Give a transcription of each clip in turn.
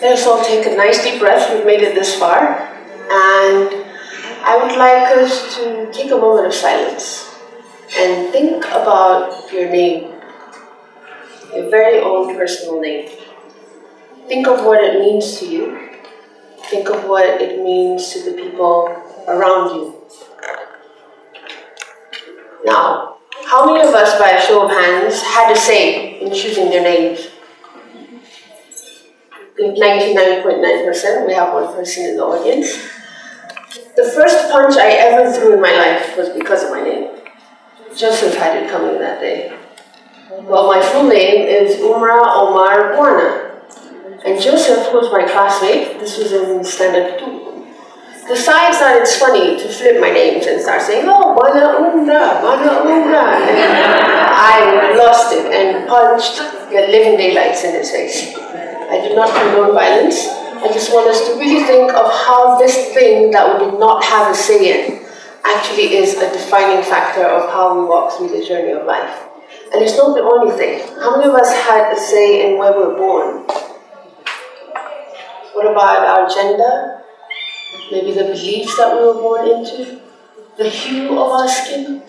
Let us all take a nice deep breath. We've made it this far. And I would like us to take a moment of silence and think about your name, your very own personal name. Think of what it means to you. Think of what it means to the people around you. Now, how many of us, by a show of hands, had a say in choosing their names? 99.9%, we have one person in the audience. The first punch I ever threw in my life was because of my name. Joseph had it coming that day. Well, my full name is Umra Omar Buana. And Joseph, who's my classmate, this was in standard 2, decides that it's funny to flip my names and start saying, oh, Buana Umra, Buana Umra. I lost it and punched the living daylights in his face. I do not condone violence. I just want us to really think of how this thing that we did not have a say in actually is a defining factor of how we walk through the journey of life. And it's not the only thing. How many of us had a say in where we're born? What about our gender? Maybe the beliefs that we were born into? The hue of our skin?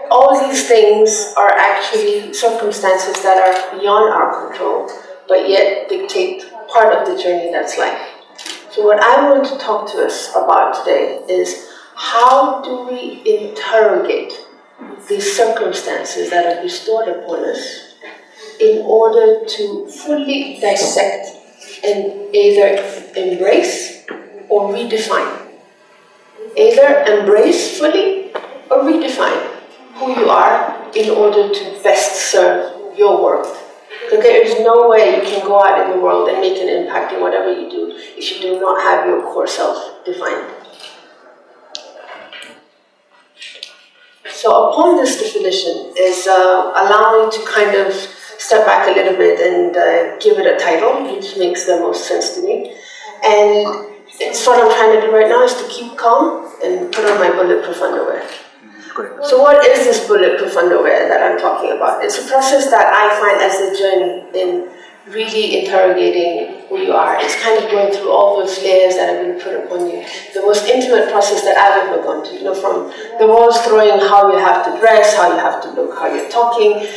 All these things are actually circumstances that are beyond our control, but yet dictate part of the journey that's life. So what I want to talk to us about today is how do we interrogate these circumstances that are bestowed upon us in order to fully dissect and either embrace or redefine. Either embrace fully or redefine who you are in order to best serve your world. So there is no way you can go out in the world and make an impact in whatever you do if you do not have your core self defined. So upon this definition is allow me to kind of step back a little bit and give it a title, which makes the most sense to me. And it's what I'm trying to do right now is to keep calm and put on my bulletproof underwear. So what is this bulletproof underwear that I'm talking about? It's a process that I find as a journey in really interrogating who you are. It's kind of going through all those layers that have been put upon you. The most intimate process that I've ever gone to, you know, from the walls throwing how you have to dress, how you have to look, how you're talking,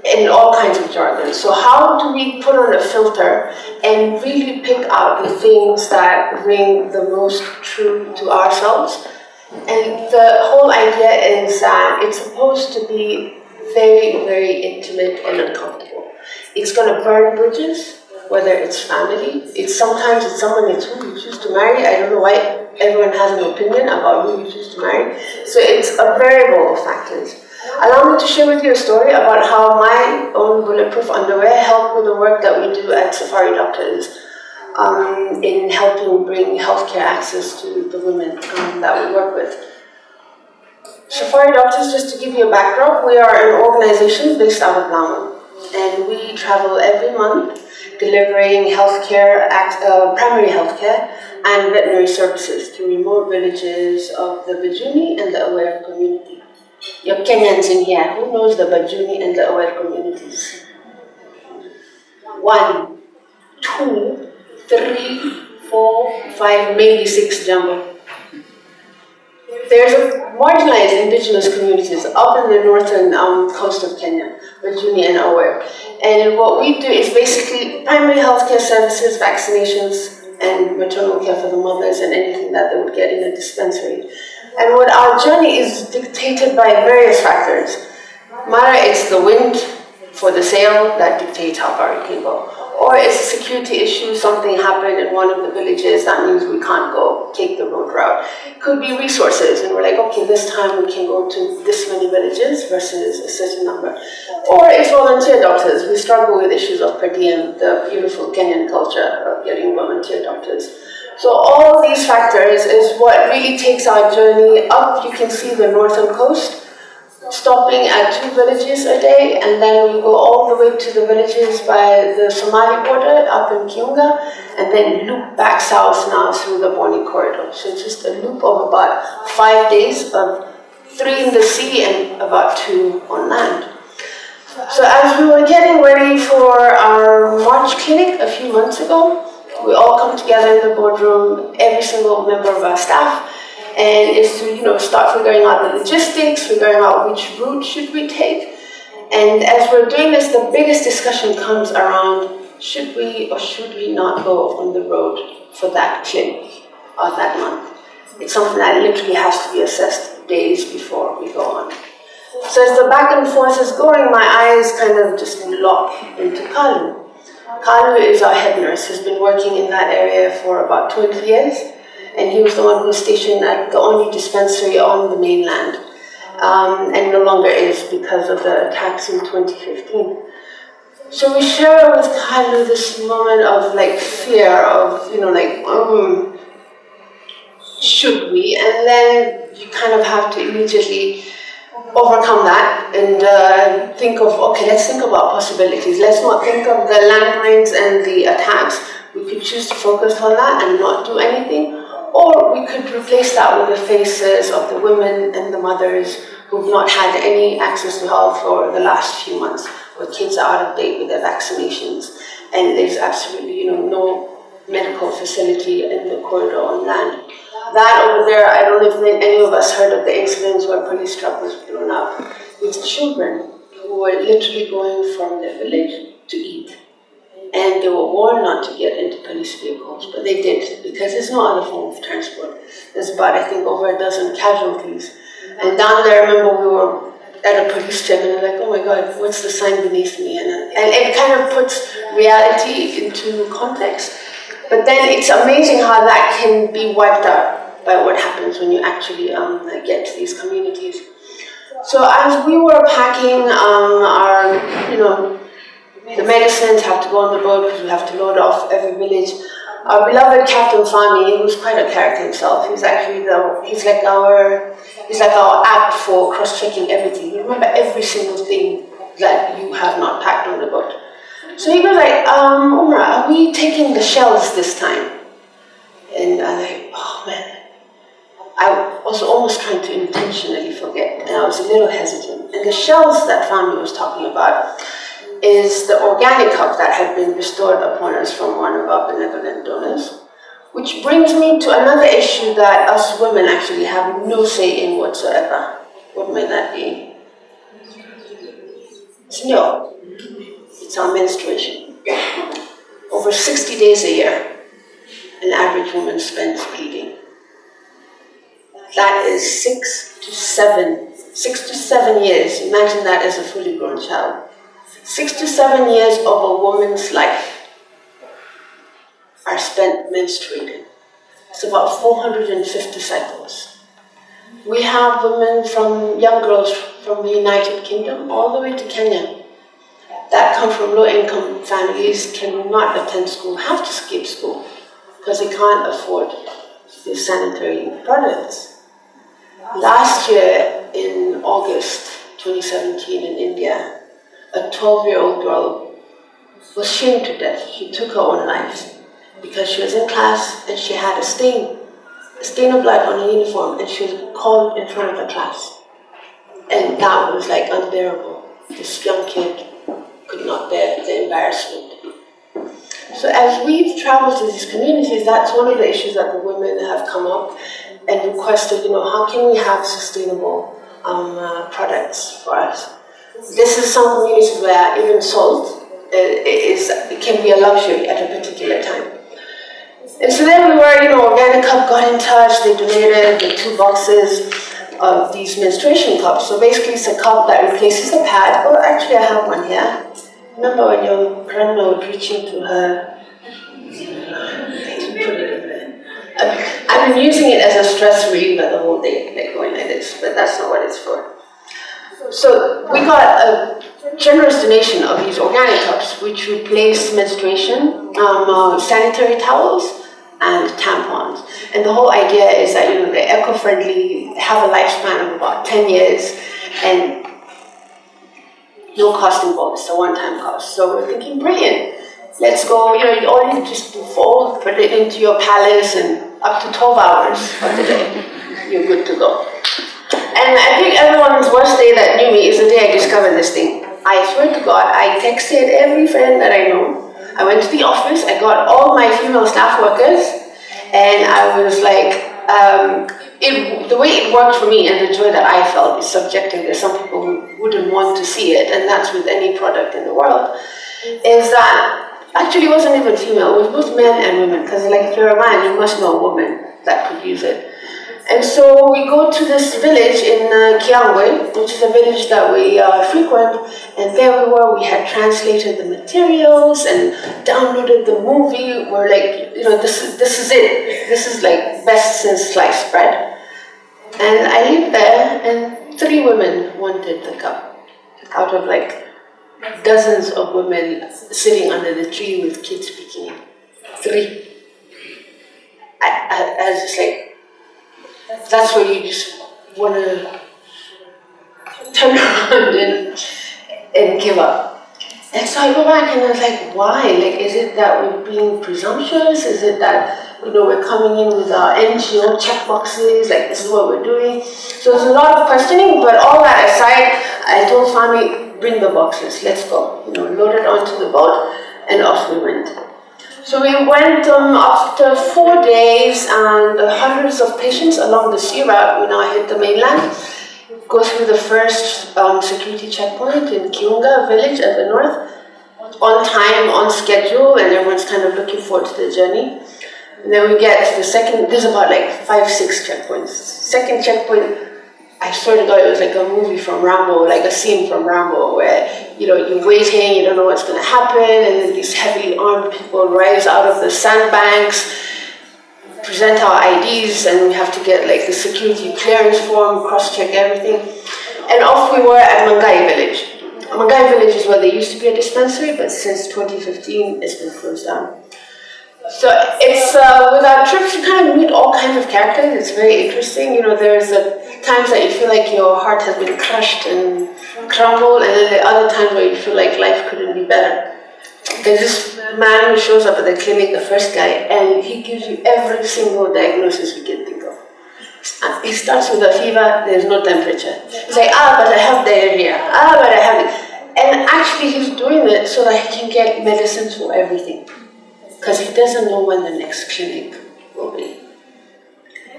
and all kinds of jargon. So how do we put on a filter and really pick out the things that ring the most true to ourselves? And the whole idea is that it's supposed to be very, very intimate and uncomfortable. It's going to burn bridges, whether it's family, sometimes it's someone it's who you choose to marry. I don't know why everyone has an opinion about who you choose to marry. So it's a variable of factors. Allow me to share with you a story about how my own bulletproof underwear helped with the work that we do at Safari Doctors in helping bring healthcare access to the women that we work with. Safari Doctors, just to give you a backdrop, we are an organization based out of Lamu, and we travel every month delivering healthcare, primary healthcare and veterinary services to remote villages of the Bajuni and the Aware community. You have Kenyans in here. Who knows the Bajuni and the Aware communities? 1, 2, 3, 4, 5, maybe 6 jumbo. There's a marginalized indigenous communities up in the northern coast of Kenya, Bajuni and Aware. And what we do is basically primary healthcare services, vaccinations, and maternal care for the mothers and anything that they would get in a dispensary. And what our journey is dictated by various factors. Mara, it's the wind for the sail that dictates how far you can go. Or it's a security issue, something happened in one of the villages, that means we can't go take the road route. It could be resources, and we're like, okay, this time we can go to this many villages versus a certain number. Or it's volunteer doctors. We struggle with issues of per diem, the beautiful Kenyan culture of getting volunteer doctors. So all these factors is what really takes our journey up. You can see the northern coast, stopping at 2 villages a day, and then we go all the way to the villages by the Somali border up in Kiunga, and then loop back south now through the Boni corridor. So it's just a loop of about 5 days, of 3 in the sea and about 2 on land. So as we were getting ready for our March clinic a few months ago, we all come together in the boardroom, every single member of our staff, and it's to start figuring out the logistics, figuring out which route should we take. And as we're doing this, the biggest discussion comes around, should we or should we not go on the road for that clinic or that month? It's something that literally has to be assessed days before we go on. So as the back and forth is going, my eyes kind of just lock into Kalu. Kalu is our head nurse, who's been working in that area for about 20 years, and he was the one who was stationed at the only dispensary on the mainland, and no longer is because of the attacks in 2015. So we share with Kalu this moment of fear of, should we? And then you kind of have to immediately overcome that and think of, okay, let's think about possibilities. Let's not think of the landmines and the attacks. We could choose to focus on that and not do anything. Or we could replace that with the faces of the women and the mothers who've not had any access to health for the last few months, where kids are out of date with their vaccinations, and there's absolutely no medical facility in the corridor on land. That over there, I don't know if any of us heard of the incidents where a police truck was blown up with children who were literally going from their village to eat. And they were warned not to get into police vehicles, but they did, because there's no other form of transport. There's about, I think, over a dozen casualties. And down there, I remember we were at a police check, and they're like, oh my God, what's the sign beneath me? And it kind of puts reality into context. But then it's amazing how that can be wiped out by what happens when you actually get to these communities. So as we were packing our, the medicines have to go on the boat because we have to load off every village. Our beloved Captain Fami, who's quite a character himself, he's actually he's like our app for cross-checking everything. You remember every single thing that you have not packed on the boat. So he goes like, Omar, are we taking the shells this time? And I'm like, oh man. I was almost trying to intentionally forget, and I was a little hesitant. And the shells that Fami was talking about is the organic cup that had been bestowed upon us from one of our benevolent donors. Which brings me to another issue that us women actually have no say in whatsoever. What may that be? No. It's our menstruation. Over 60 days a year, an average woman spends bleeding. That is 6 to 7 years. Imagine that as a fully grown child. 6 to 7 years of a woman's life are spent menstruating. It's about 450 cycles. We have women young girls from the United Kingdom all the way to Kenya that come from low-income families, cannot attend school, have to skip school because they can't afford the sanitary products. Last year, in August 2017 in India, a 12-year-old girl was shamed to death. She took her own life because she was in class and she had a stain of blood on her uniform, and she was called in front of the class. And that was unbearable. This young kid could not bear the embarrassment. So as we've traveled to these communities, that's one of the issues that the women have come up and requested, how can we have sustainable products for us? This is some communities where even salt it can be a luxury at a particular time. And so then we were, Organic Cup got in touch, they donated the 2 boxes of these menstruation cups. So basically it's a cup that replaces the pad. Oh, actually I have one here. Remember when your grandma would reach into her, put it in there. I've been using it as a stress reliever the whole day, going like this, but that's not what it's for. So we got a generous donation of these organic cups, which replace menstruation, sanitary towels, and tampons. And the whole idea is that they're eco-friendly, have a lifespan of about 10 years, and no cost involved. It's a one-time cost. So we're thinking, brilliant. Let's go. All you just fold, put it into your palace, and up to 12 hours of the day, you're good to go. And I think everyone's worst day that knew me is the day I discovered this thing. I swear to God, I texted every friend that I know. I went to the office, I got all my female staff workers, and I was like, the way it worked for me and the joy that I felt is subjective. There's some people who wouldn't want to see it, and that's with any product in the world, is that actually it wasn't even female, it was both men and women, because like if you're a man, you must know a woman that could use it. And so we go to this village in Kiangwe, which is a village that we frequent, and there we were, we had translated the materials and downloaded the movie. We're like, this is it. This is like best since sliced bread. And I lived there, and 3 women wanted the cup, out of like dozens of women sitting under the tree with kids speaking. 3. I was just like, that's where you just want to turn around and give up. And so I go back and I was like, why? Like, is it that we're being presumptuous? Is it that, we're coming in with our NGO checkboxes, like this is what we're doing? So there's a lot of questioning, but all that aside, I told Fami, bring the boxes, let's go. Load it onto the boat, and off we went. So we went after 4 days and hundreds of patients along the sea route. We now hit the mainland, go through the first security checkpoint in Kiunga village at the north, on time, on schedule, and everyone's kind of looking forward to the journey. And then we get to the second, there's about like 5, 6 checkpoints. Second checkpoint, I swear to God, it was like a movie from Rambo, like a scene from Rambo, where you're waiting, you don't know what's going to happen, and then these heavily armed people rise out of the sandbanks, present our IDs, and we have to get like the security clearance form, cross-check everything. And off we were at Mangai village. Mangai village is where there used to be a dispensary, but since 2015, it's been closed down. So it's, with our trips, you kind of meet all kinds of characters. It's very interesting. There's times that you feel like your heart has been crushed and crumbled, and then there are other times where you feel like life couldn't be better. There's this man who shows up at the clinic, the first guy, and he gives you every single diagnosis you can think of. He starts with a fever, there's no temperature. He's like, but I have diarrhea. But I have it. And actually he's doing it so that he can get medicines for everything, because he doesn't know when the next clinic will be.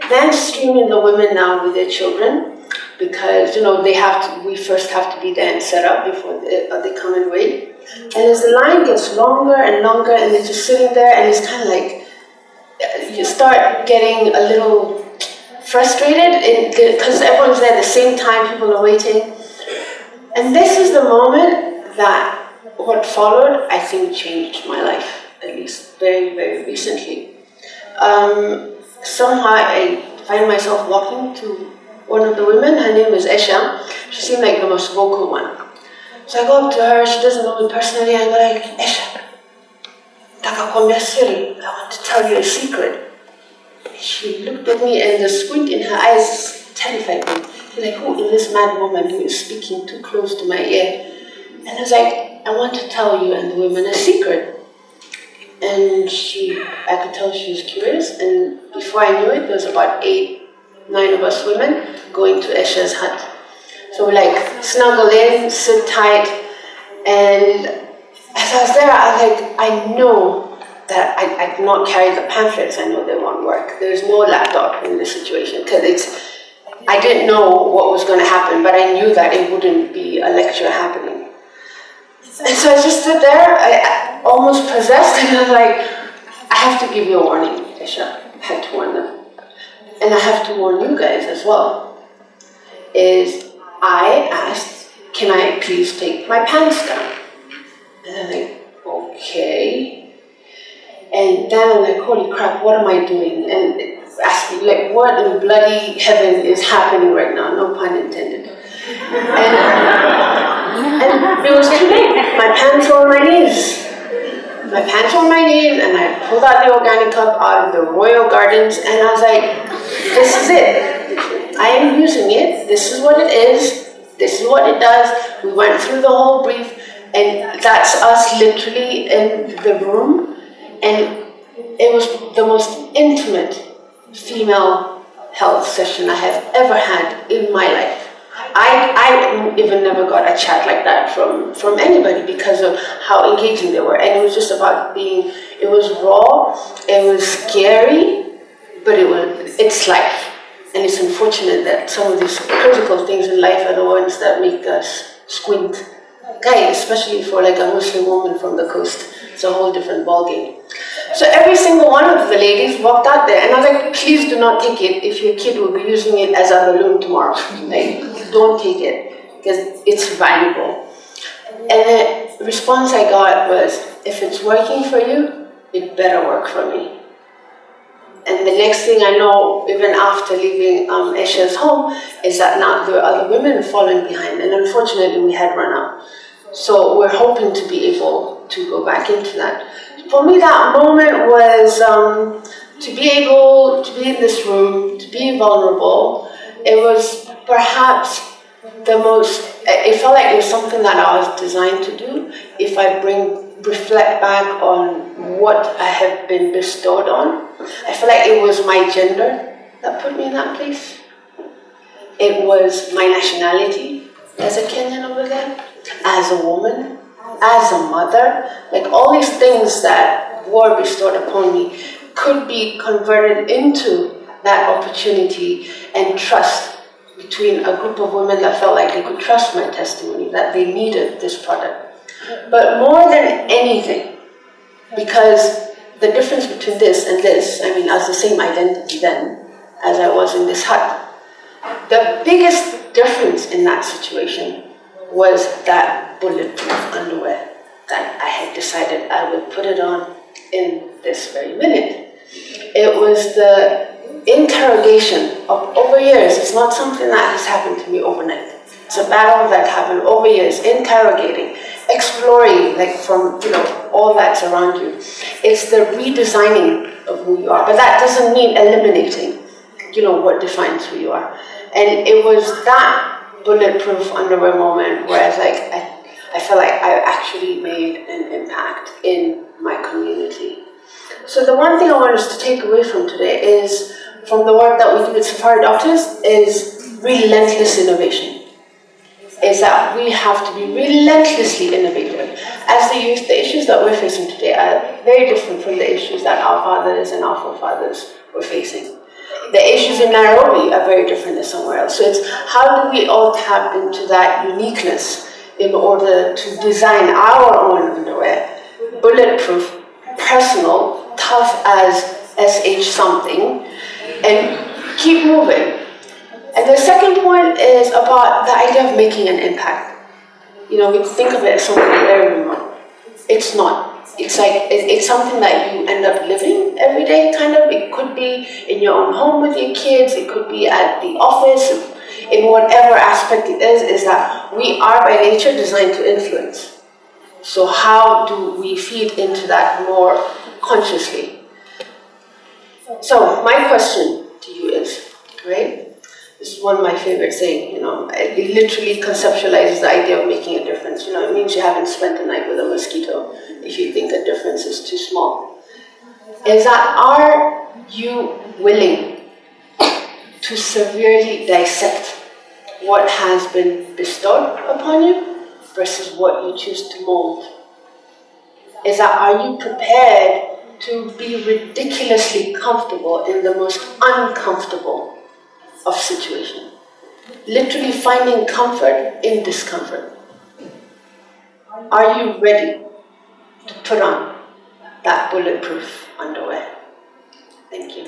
Then streaming the women now with their children, because we first have to be there and set up before they come and wait. And as the line gets longer and longer, and they're just sitting there, and it's kind of like you start getting a little frustrated because everyone's there at the same time, people are waiting. And this is the moment that what followed, I think, changed my life. At least very, very recently. Somehow I find myself walking to one of the women. Her name is Esha. She seemed like the most vocal one. So I go up to her, she doesn't know me personally, and I'm like, Esha, I want to tell you a secret. She looked at me, and the squint in her eyes terrified me. She's like, who is this mad woman who is speaking too close to my ear? And I was like, I want to tell you and the women a secret. And I could tell she was curious, and before I knew it, there was about 8, 9 of us women going to Esha's hut. So we like snuggle in, sit tight, and as I was there, I was like, I know that I cannot carry the pamphlets, I know they won't work. There's no laptop in this situation, because I didn't know what was going to happen, but I knew that it wouldn't be a lecture happening. And so I just stood there, I almost possessed, and I was like, I have to give you a warning, Esha. I had to warn them. And I have to warn you guys as well. I asked, can I please take my pants down? And I'm like, okay. And then I'm like, holy crap, what am I doing? And asking, like, what in bloody heaven is happening right now? No pun intended. And it was too late. My pants were on my knees. My pants were on my knees, and I pulled out the organic cup out of the Royal Gardens, and I was like, this is it. I am using it. This is what it is. This is what it does. We went through the whole brief, and that's us literally in the room, and it was the most intimate female health session I have ever had in my life. I even never got a chat like that from anybody because of how engaging they were. And it was just about it was raw, it was scary, but it's life. And it's unfortunate that some of these critical things in life are the ones that make us squint. Especially for like a Muslim woman from the coast, it's a whole different ballgame. So every single one of the ladies walked out there, and I was like, please do not take it if your kid will be using it as a balloon tomorrow. Like, don't take it, because it's valuable. And the response I got was, if it's working for you, it better work for me. And the next thing I know, even after leaving Esha's home, is that now there are other women following behind, and unfortunately we had run out. So we're hoping to be able to go back into that. For me, that moment was to be able to be in this room, to be vulnerable. It was perhaps the most, it felt like it was something that I was designed to do. If I reflect back on what I have been bestowed on, I feel like it was my gender that put me in that place. It was my nationality as a Kenyan over there, as a woman, as a mother. Like all these things that were bestowed upon me could be converted into that opportunity and trust between a group of women that felt like they could trust my testimony, that they needed this product. But more than anything, because the difference between this and this, I mean, I was the same identity then as I was in this hut. The biggest difference in that situation was that bulletproof underwear that I had decided I would put it on in this very minute. It was the interrogation of over years. It's not something that has happened to me overnight. It's a battle that happened over years, interrogating, exploring, like from, all that's around you. It's the redesigning of who you are. But that doesn't mean eliminating, what defines who you are. And it was that bulletproof underwear moment where I felt like I actually made an impact in my community. So the one thing I want us to take away from today is, from the work that we do with Safari Doctors, is relentless innovation. Is that we have to be relentlessly innovative. As the youth, the issues that we're facing today are very different from the issues that our fathers and our forefathers were facing. The issues in Nairobi are very different than somewhere else. So it's how do we all tap into that uniqueness in order to design our own underwear, bulletproof, personal, tough as SH something, and keep moving. And the second point is about the idea of making an impact. We think of it as something very remote. It's not. It's like, it's something that you end up living every day, kind of. It could be in your own home with your kids, it could be at the office, in whatever aspect it is that we are by nature designed to influence. So how do we feed into that more consciously? So my question to you is, right? This is one of my favorite sayings, it literally conceptualizes the idea of making a difference. It means you haven't spent the night with a mosquito if you think a difference is too small. Is that, are you willing to severely dissect what has been bestowed upon you versus what you choose to mold? Is that, are you prepared to be ridiculously comfortable in the most uncomfortable of situation, literally finding comfort in discomfort? Are you ready to put on that bulletproof underwear? Thank you.